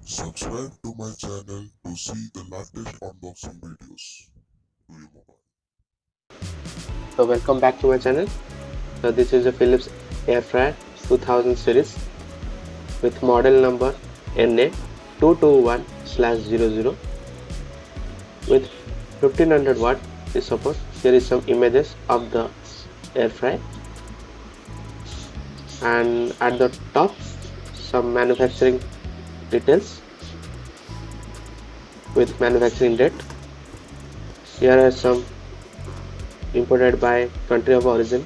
Subscribe to my channel to see the latest unboxing videos to your mobile. So welcome back to my channel. So this is a Philips Air Fryer 2000 series with model number NA221/00 with 1500 watt is support. Here is some images of the air fryer, and at the top some manufacturing details with manufacturing date. Here are some imported by country of origin,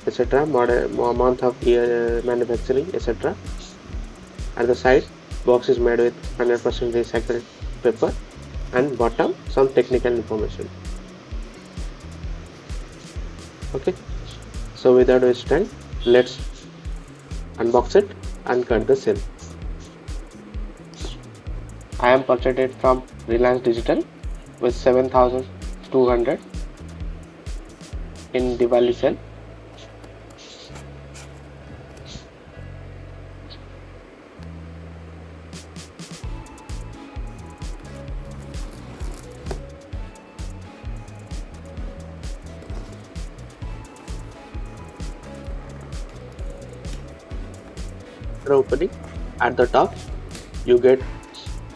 etc., model, month of year, manufacturing, etc. At the side, box is made with 100% recycled paper, and bottom some technical information. Okay, so without waste time, let's unbox it and cut the seal. I am purchased it from Reliance Digital with 7200 in Diwali sale. After opening, at the top you get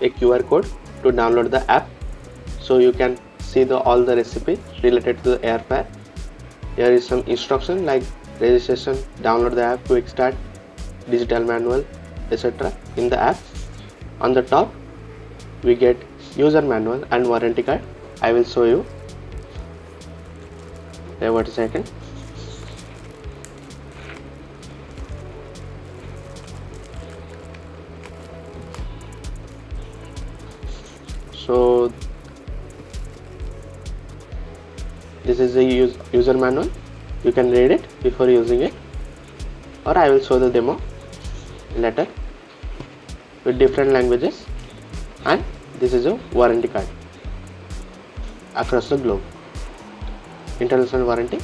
a QR code to download the app, so you can see all the recipe related to the air fryer. Here is some instruction like registration, download the app, quick start, digital manual, etc. in the app. On the top we get user manual and warranty card. I will show you. Wait a second. So this is the user manual. You can read it before using it, or I will show the demo later with different languages. And this is a warranty card across the globe, international warranty.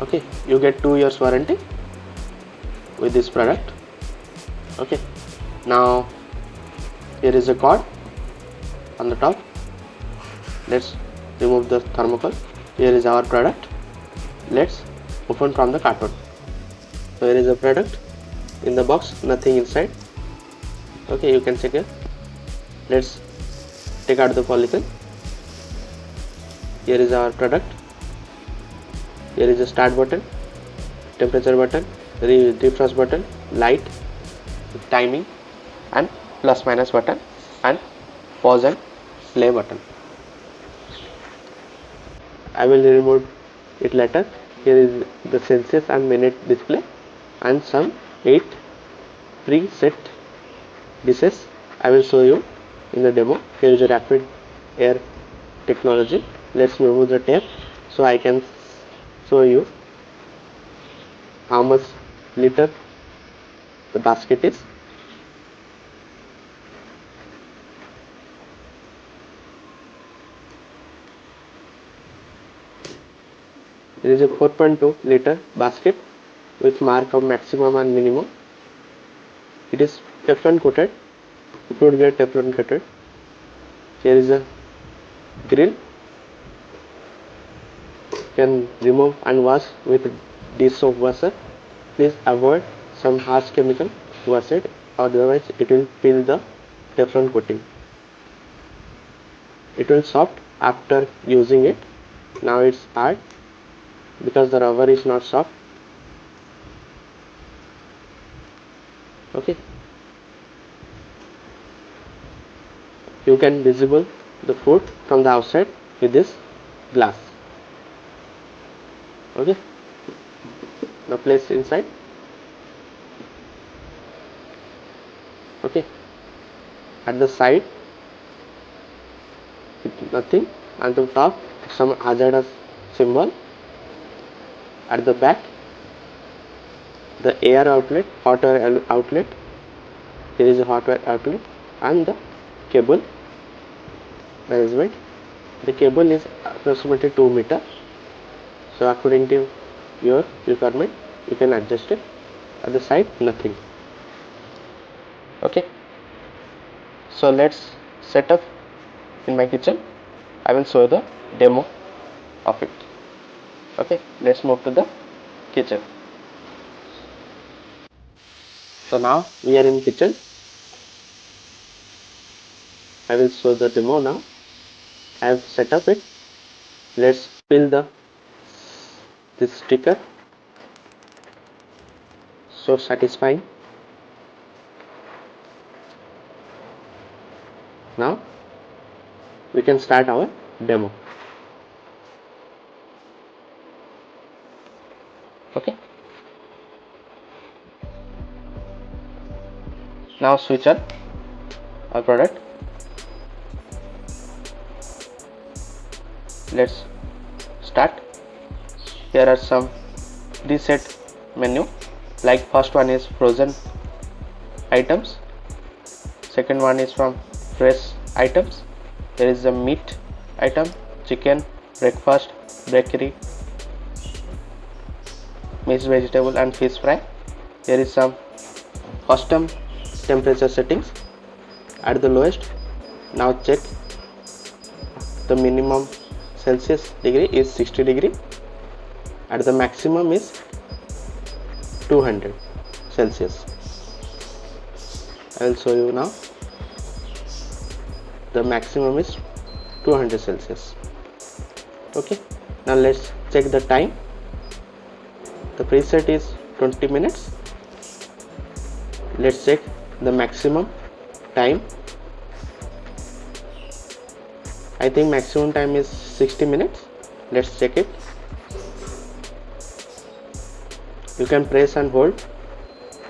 Okay, you get 2 years warranty with this product. Okay, now here is a cord on the top. Let's remove the thermocol. Here is our product. Let's open from the carton. So here is the product in the box, nothing inside. Okay, you can check it. Let's take out the polythene. Here is our product. Here is a start button, temperature button, defrost button, light, timing, and plus minus button, and pause and play button. I will remove it later. Here is the Celsius and minute display and some 8 preset dishes. I will show you in the demo. Here is a rapid air technology. Let's remove the tape so I can show you how much liter the basket is. There is a 4.2 liter basket with mark of maximum and minimum. It is Teflon coated, food grade Teflon coated. Here is a grill. You can remove and wash with dish soap washer. Please avoid some harsh chemical to wash it, otherwise it will peel the Teflon coating. It will soft after using it. Now it's hard because the rubber is not soft. Okay, you can visible the food from the outside with this glass. Okay, now place inside. Okay, at the side nothing, at the top some hazardous symbol. At the back the air outlet, hot air outlet. Here is a hot air outlet and the cable management. The cable is approximately 2 meter, so according to your requirement you can adjust it. At the side nothing. Okay, So let's set up in my kitchen. I will show the demo of it. Okay, let's move to the kitchen. So now we are in kitchen. I will show the demo now. I have set up it. Let's fill this sticker. So satisfying. Now we can start our demo. Okay. Now switch on our product. Let's start. Here are some preset menu. Like first one is frozen items. Second one is from fresh items. There is a meat item, chicken, breakfast, bakery, mixed vegetable and fish fry. Here is some custom temperature settings. At the lowest, now check the minimum Celsius degree is 60 degree. At the maximum is 200 Celsius. I will show you now. The maximum is 200 Celsius. Okay, now let's check the time. The preset is 20 minutes. Let's check the maximum time. I think maximum time is 60 minutes. Let's check it. You can press and hold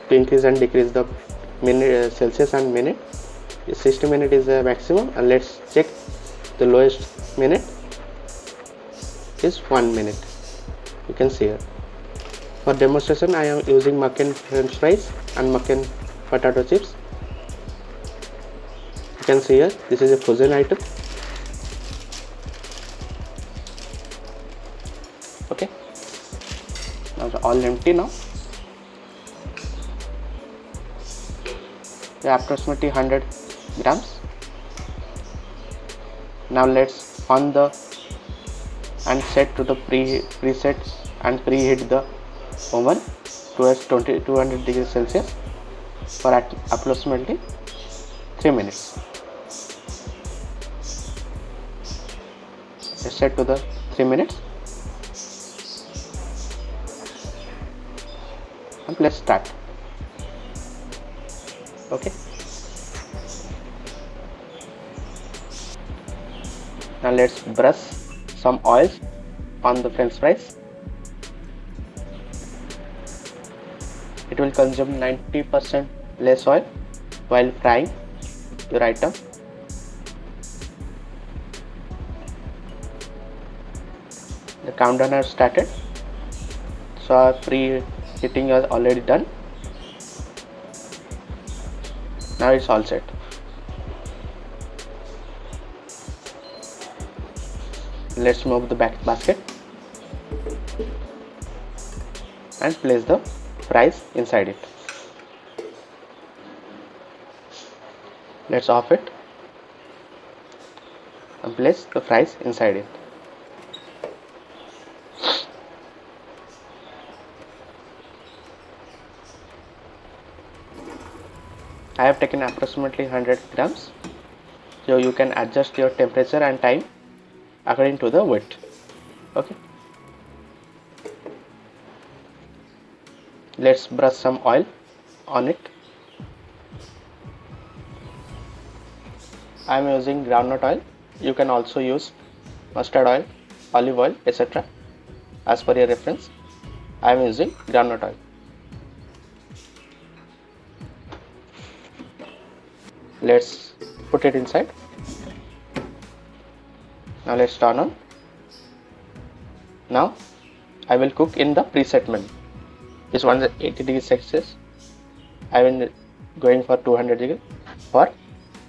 to increase and decrease the minute, Celsius and minute. 60 minutes is the maximum, and let's check the lowest minute is 1 minute. You can see here. For demonstration, I am using McCain French fries and McCain potato chips. You can see here, this is a frozen item. Okay, now it's all empty now. They are approximately 100 grams. Now let's on the and set to the preset and preheat the oven towards 200 degrees Celsius for approximately 3 minutes. Let's set to the 3 minutes and let's start. Okay, now let's brush some oils on the French fries. It will consume 90% less oil while frying your item. The countdown has started, so our preheating is already done. Now it's all set. Let's move the back basket and place the fries inside it. Let's off it and place the fries inside it. I have taken approximately 100 grams, so you can adjust your temperature and time according to the weight. Okay, let's brush some oil on it. I am using groundnut oil. You can also use mustard oil, olive oil, etc. as per your reference. I am using groundnut oil. Let's put it inside. Now let's turn on. Now I will cook in the preset menu. This one is 80 degrees Celsius. I will going for 200 degrees for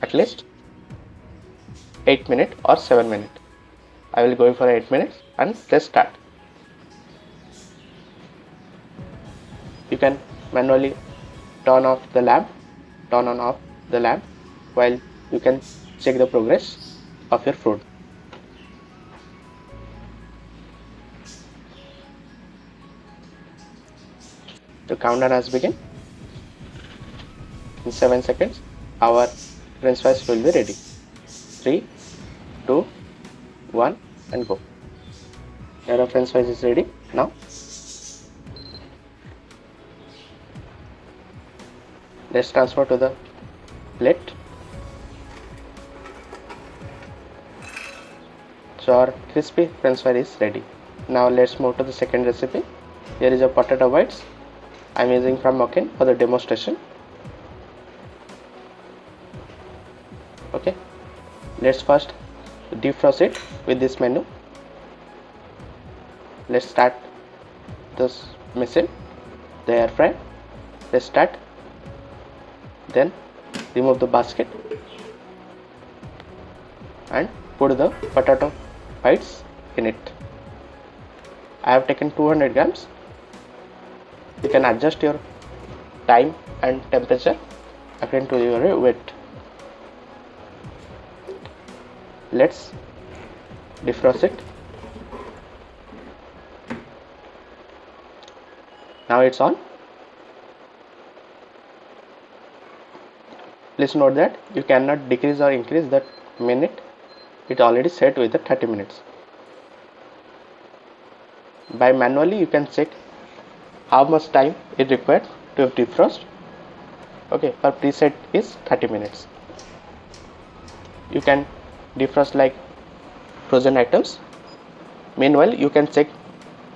at least 8 minutes or 7 minutes. I will go for 8 minutes and let's start. You can manually turn off the lamp, turn on off the lamp while you can check the progress of your food. The countdown has begun. In 7 seconds, our french fries will be ready. 3, 2, 1, and go. Your french fries is ready. Now, let's transfer to the plate. So our crispy french fry is ready. Now let's move to the second recipe. Here is a potato bites. I am using from Mokin for the demonstration. Okay, let's first defrost it with this menu. Let's start this machine, the air fryer. Let's start. Then remove the basket and put the potato bites in it. I have taken 200 grams. You can adjust your time and temperature according to your weight. Let's defrost it. Now it's on. Please note that you cannot decrease or increase that minute. It already set with the 30 minutes. By manually you can check how much time it required to defrost. Okay, per preset is 30 minutes. You can defrost like frozen items. Meanwhile, you can check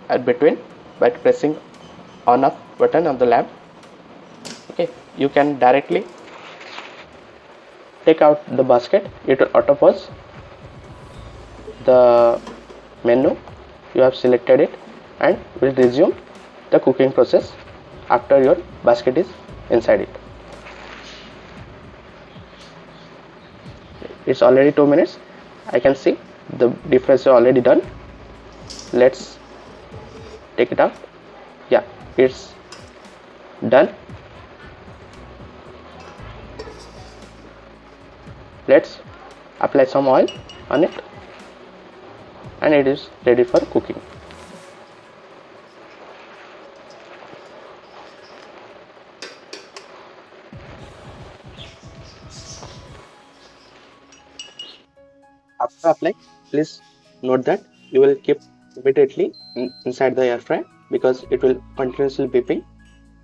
at between by pressing on off button of the lamp. Okay, you can directly take out the basket. It will auto pause the menu. You have selected it and will resume the cooking process after your basket is inside it. It's already 2 minutes. I can see the defrost is already done. Let's take it out. Yeah, it's done. Let's apply some oil on it and it is ready for cooking. After applying, please note that you will keep immediately inside the air fryer because it will continuously beeping.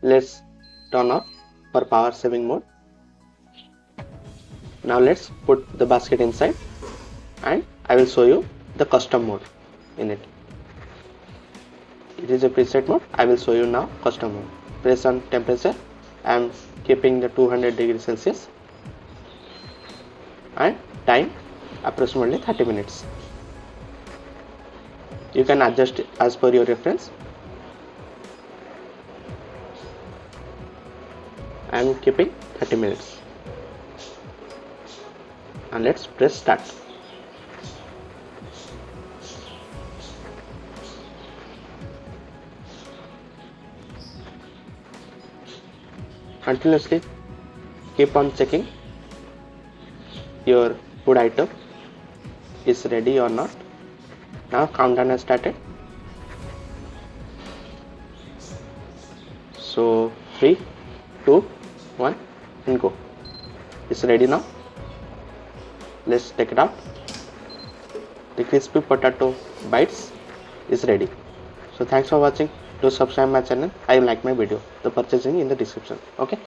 Let's turn off for power saving mode. Now let's put the basket inside and I will show you the custom mode in it. It is a preset mode. I will show you now custom mode. Press on temperature. I am keeping the 200 degrees Celsius and time approximately 30 minutes. You can adjust as per your reference. I am keeping 30 minutes and let's press start. Continuously keep on checking your food item is ready or not. Now countdown has started. So 3, 2, 1 and go. It's ready now. Let's take it out. The crispy potato bites is ready. So thanks for watching. Do subscribe my channel. I like my video. The purchasing in the description. Okay.